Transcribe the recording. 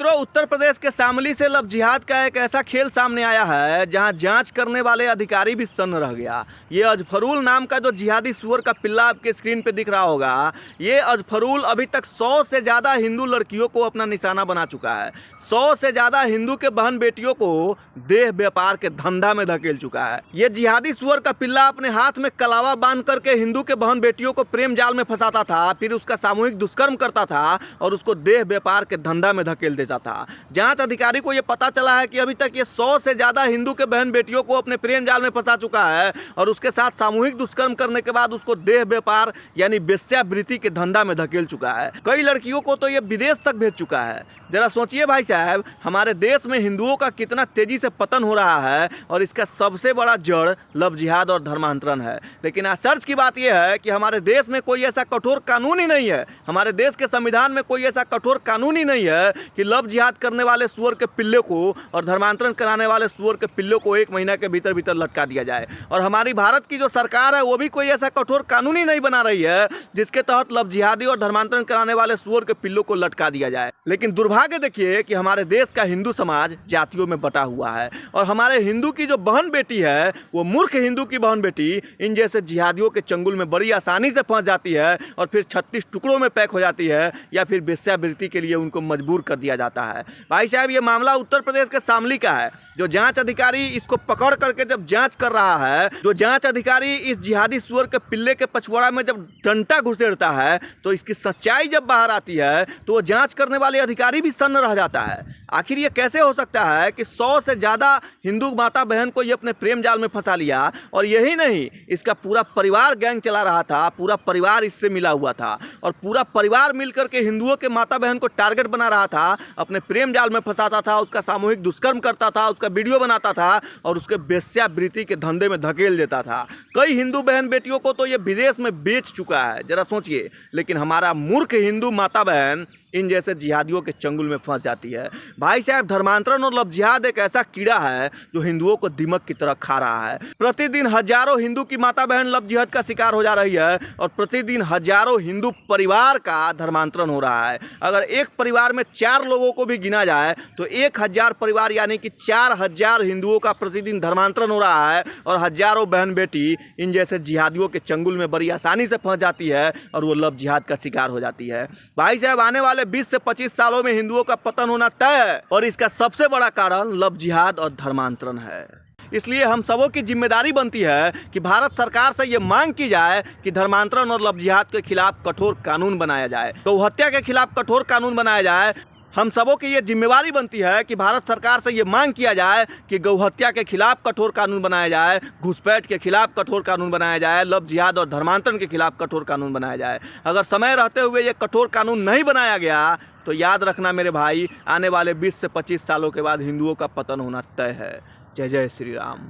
मित्रों, उत्तर प्रदेश के शामली से लव जिहाद का एक ऐसा खेल सामने आया है जहां जांच करने वाले अधिकारी भी सन्न रह गया। ये अजफरुल नाम का जो जिहादी सुअर का पिल्ला आपके स्क्रीन पे दिख रहा होगा, ये अजफरुल अभी तक 100 से ज़्यादा हिंदू लड़कियों को अपना निशाना बना चुका है। 100 से ज़्यादा हिंदू के बहन बेटियों को देह व्यापार के धंधा में धकेल चुका है। ये जिहादी सुअर का पिल्ला अपने हाथ में कलावा बांध करके हिंदू के बहन बेटियों को प्रेम जाल में फंसाता था, फिर उसका सामूहिक दुष्कर्म करता था और उसको देह व्यापार के धंधा में धकेल देता था। जांच अधिकारी को यह पता चला है कि अभी तक ये 100 से ज़्यादा हिंदू के बहन बेटियों को अपने प्रेम जाल में फंसा चुका है और उसके साथ सामूहिक दुष्कर्म करने के बाद उसको देह व्यापार यानी वेश्यावृत्ति के धंधा में धकेल चुका है। कई लड़कियों को तो ये विदेश तक भेज चुका है। जरा सोचिए भाई साहब, हमारे देश में हिंदुओं का कितना तेजी से पतन हो रहा है और इसका सबसे बड़ा जड़ लव जिहाद और धर्मांतरण है। लेकिन आश्चर्य की बात यह है कि हमारे देश में कोई ऐसा कठोर कानून ही नहीं है, हमारे देश के संविधान में कोई ऐसा कठोर कानून ही नहीं है कि लव जिहाद करने वाले सुअर के पिल्ले को और धर्मांतरण कराने वाले सुअर के पिल्ले को 1 महीना के भीतर भीतर लटका दिया जाए। और हमारी भारत की जो सरकार है वो भी कोई ऐसा कठोर कानून ही नहीं बना रही है जिसके तहत लव जिहादी और धर्मांतरण कराने वाले सुअर के पिल्लों को लटका दिया जाए। लेकिन दुर्भाग्य देखिए कि हमारे देश का हिंदू समाज जातियों में बटा हुआ है और हमारे हिंदू की जो बहन बेटी है वो मूर्ख हिंदू की बहन बेटी इन जैसे जिहादियों के चंगुल में बड़ी आसानी से फंस जाती है और फिर 36 टुकड़ों में पैक हो जाती है या फिर वेश्यावृत्ति के लिए उनको मजबूर कर दिया जाता है। भाई साहब, ये मामला उत्तर प्रदेश के शामली का है। जो जांच अधिकारी इसको पकड़ करके जब जांच कर रहा है, जो जांच अधिकारी इस जिहादी सुअर के पिल्ले के पछवाड़ा में जब डंटा घुसेड़ता है तो इसकी सच्चाई जब बाहर आती है तो वो जांच करने वाले अधिकारी भी सन्न रह जाता है। आखिर ये कैसे हो सकता है कि 100 से ज़्यादा हिंदू माता बहन को ये अपने प्रेम जाल में फंसा लिया और यही नहीं, इसका पूरा परिवार गैंग चला रहा था, पूरा परिवार इससे मिला हुआ था और पूरा परिवार मिलकर के हिंदुओं के माता बहन को टारगेट बना रहा था, अपने प्रेम जाल में फंसाता था, उसका सामूहिक दुष्कर्म करता था, उसका वीडियो बनाता था और उसके वेश्यावृत्ति के धंधे में धकेल देता था। कई हिंदू बहन बेटियों को तो ये विदेश में बेच चुका है, जरा सोचिए। लेकिन हमारा मूर्ख हिंदू माता बहन इन जैसे जिहादियों के चंगुल में फंस जाती है। भाई साहब, धर्मांतरण और लव जिहाद एक ऐसा कीड़ा है जो हिंदुओं को दीमक की तरह खा रहा है। प्रतिदिन हजारों हिंदू की माता बहन लव जिहाद का शिकार हो जा रही है और प्रतिदिन हजारों हिंदू परिवार का धर्मांतरण हो रहा है। अगर एक परिवार में 4 लोगों को भी गिना जाए तो 1000 परिवार यानी कि 4000 हिंदुओं का प्रतिदिन धर्मांतरण हो रहा है और हजारों बहन बेटी इन जैसे जिहादियों के चंगुल में बड़ी आसानी से फंस जाती है और वो लव जिहाद का शिकार हो जाती है। भाई साहब, आने वाले 20 से 25 सालों में हिंदुओं का पतन होना तय है और इसका सबसे बड़ा कारण लव जिहाद और धर्मांतरण है। इसलिए हम सबों की जिम्मेदारी बनती है कि भारत सरकार से ये मांग की जाए कि धर्मांतरण और लव जिहाद के खिलाफ कठोर कानून बनाया जाए, गौ हत्या के खिलाफ कठोर कानून बनाया जाए। हम सबों की ये जिम्मेवारी बनती है कि भारत सरकार से ये मांग किया जाए कि गौ हत्या के खिलाफ कठोर कानून बनाया जाए, घुसपैठ के खिलाफ कठोर कानून बनाया जाए, लव जिहाद और धर्मांतरण के खिलाफ कठोर कानून बनाया जाए। अगर समय रहते हुए ये कठोर कानून नहीं बनाया गया तो याद रखना मेरे भाई, आने वाले 20 से 25 सालों के बाद हिंदुओं का पतन होना तय है। जय जय श्री राम।